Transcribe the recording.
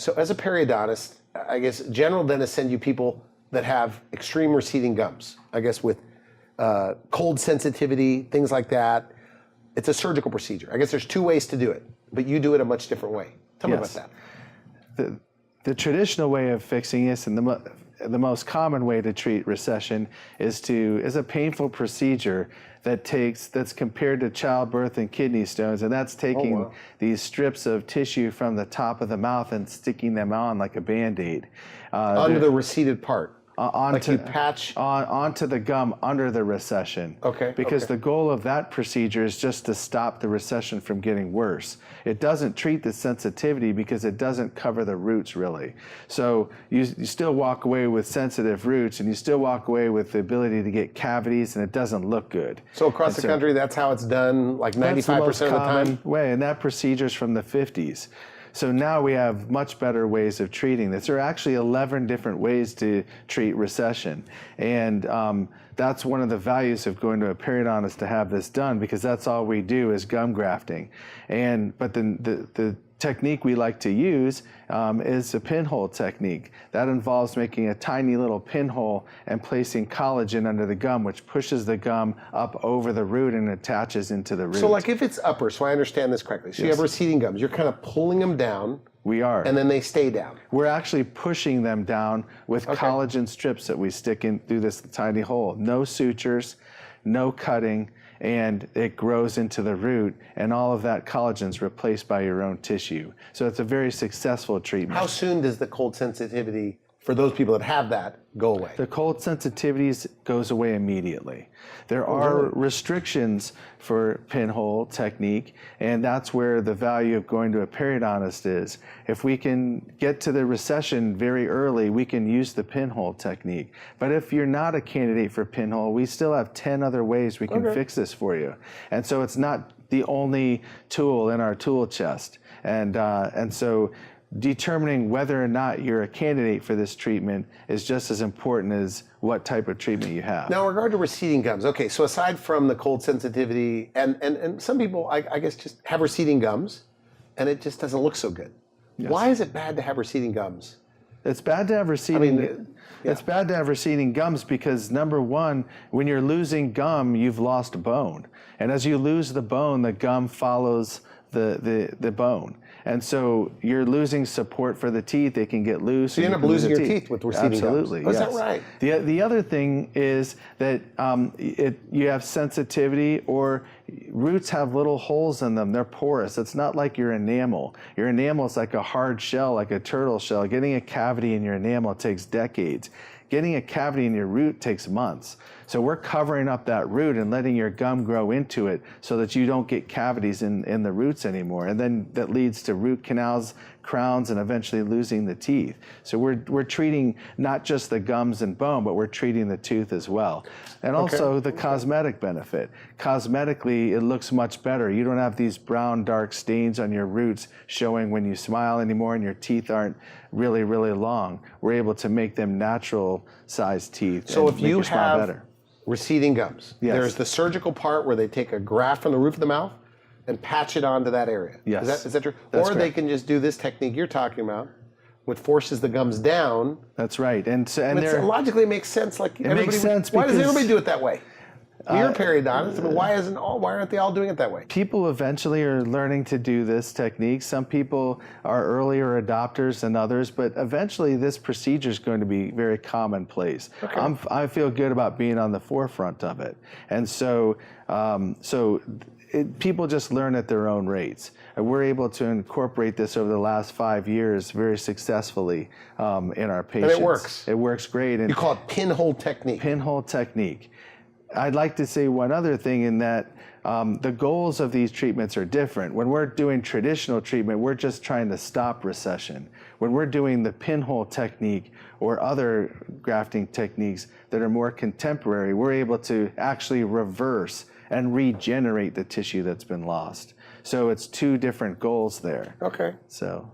So as a periodontist, I guess general dentists send you people that have extreme receding gums, I guess with cold sensitivity, things like that. It's a surgical procedure. I guess there's two ways to do it, but you do it a much different way. Tell me about that. The traditional way of fixing this, and the most common way to treat recession is a painful procedure that's compared to childbirth and kidney stones, and that's taking these strips of tissue from the top of the mouth and sticking them on like a Band-Aid. Under the receded part. Onto, like you patch onto the gum under the recession. Okay. Because the goal of that procedure is just to stop the recession from getting worse. It doesn't treat the sensitivity because it doesn't cover the roots really. So you still walk away with sensitive roots, and you still walk away with the ability to get cavities, and it doesn't look good. So across the country, that's how it's done, like 95% of the time? Way, and that procedure's from the 50s. So now we have much better ways of treating this. There are actually 11 different ways to treat recession. And that's one of the values of going to a periodontist to have this done, because that's all we do is gum grafting. But the technique we like to use is a pinhole technique. That involves making a tiny little pinhole and placing collagen under the gum, which pushes the gum up over the root and attaches into the root. So like if it's upper, so I understand this correctly, so you have receding gums, you're kind of pulling them down. We are. And then they stay down. We're actually pushing them down with collagen strips that we stick in through this tiny hole. No sutures, no cutting, and it grows into the root, and all of that collagen is replaced by your own tissue. So it's a very successful treatment. How soon does the cold sensitivity, for those people that have that, go away? The cold sensitivities goes away immediately. There are restrictions for pinhole technique, and that's where the value of going to a periodontist is. If we can get to the recession very early, we can use the pinhole technique. But if you're not a candidate for pinhole, we still have 10 other ways we can fix this for you. And so it's not the only tool in our tool chest. And so determining whether or not you're a candidate for this treatment is just as important as what type of treatment you have. Now, in regard to receding gums, okay, so aside from the cold sensitivity, and some people, I guess, just have receding gums, and it just doesn't look so good. Yes. Why is it bad to have receding gums? It's bad to have receding. It's bad to have receding gums because, number one, when you're losing gum, you've lost bone, and as you lose the bone, the gum follows the bone. And so you're losing support for the teeth. They can get loose. So you end up losing your teeth with receding gums. Absolutely, yes. Is that right? The other thing is that you have sensitivity, or roots have little holes in them. They're porous. It's not like your enamel. Your enamel is like a hard shell, like a turtle shell. Getting a cavity in your enamel takes decades. Getting a cavity in your root takes months. So we're covering up that root and letting your gum grow into it so that you don't get cavities in the roots anymore. And then that leads to root canals, crowns, and eventually losing the teeth. So we're treating not just the gums and bone, but we're treating the tooth as well. And also the cosmetic benefit. Cosmetically, it looks much better. You don't have these brown, dark stains on your roots showing when you smile anymore, and your teeth aren't really, really long. We're able to make them natural sized teeth. So and if you make your smile have better. Receding gums, there's the surgical part where they take a graft from the roof of the mouth and patch it onto that area. Yes. Is that true? That's or correct. they can just do this technique you're talking about, which forces the gums down. That's right. And logically it makes sense. Like it makes sense. Why does everybody do it that way? You're a periodontist. I mean, why aren't they all doing it that way? People eventually are learning to do this technique. Some people are earlier adopters than others, but eventually this procedure is going to be very commonplace. I feel good about being on the forefront of it. And so, people just learn at their own rates. And we're able to incorporate this over the last 5 years very successfully in our patients. And it works. It works great. And you call it pinhole technique. Pinhole technique. I'd like to say one other thing in that the goals of these treatments are different. When we're doing traditional treatment, we're just trying to stop recession. When we're doing the pinhole technique or other grafting techniques that are more contemporary, we're able to actually reverse and regenerate the tissue that's been lost. So it's two different goals there. Okay. So.